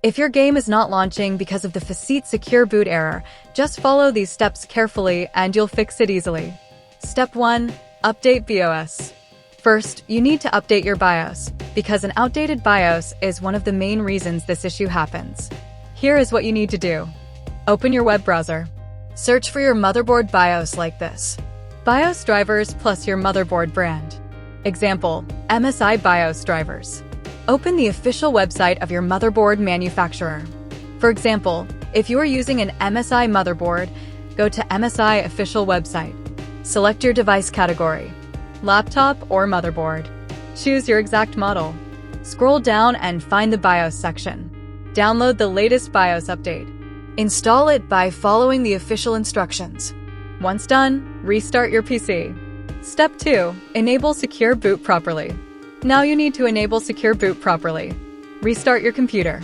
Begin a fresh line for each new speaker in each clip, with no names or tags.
If your game is not launching because of the FACEIT secure boot error, just follow these steps carefully and you'll fix it easily. Step 1. Update BIOS. First, you need to update your BIOS, because an outdated BIOS is one of the main reasons this issue happens. Here is what you need to do. Open your web browser. Search for your motherboard BIOS like this. BIOS drivers plus your motherboard brand. Example, MSI BIOS drivers. Open the official website of your motherboard manufacturer. For example, if you are using an MSI motherboard, go to MSI official website. Select your device category, laptop or motherboard. Choose your exact model. Scroll down and find the BIOS section. Download the latest BIOS update. Install it by following the official instructions. Once done, restart your PC. Step 2. Enable secure boot properly. Now you need to enable secure boot properly. Restart your computer.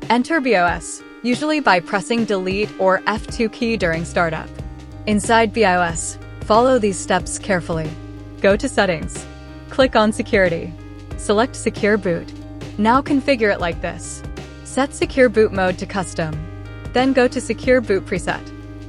Enter BIOS, usually by pressing Delete or F2 key during startup. Inside BIOS, follow these steps carefully. Go to Settings. Click on Security. Select Secure Boot. Now configure it like this. Set Secure Boot Mode to Custom. Then go to Secure Boot Preset.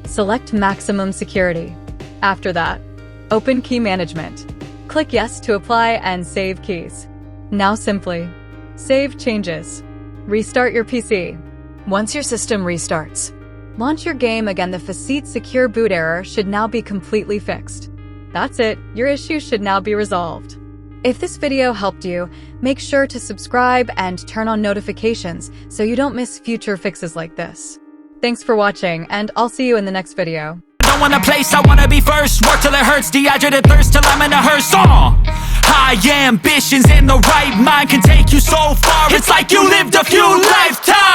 Select Maximum Security. After that, open Key Management. Click Yes to apply and save keys. Now simply save changes. Restart your PC. Once your system restarts, launch your game again. The FACEIT secure boot error should now be completely fixed. That's it, your issue should now be resolved. If this video helped you, make sure to subscribe and turn on notifications so you don't miss future fixes like this. Thanks for watching, and I'll see you in the next video.
Don't want a place, I wanna be first. Work till it hurts, dehydrated thirst till I'm in a hearse. High ambitions in the right mind can take you so far. It's like you lived a few lifetimes.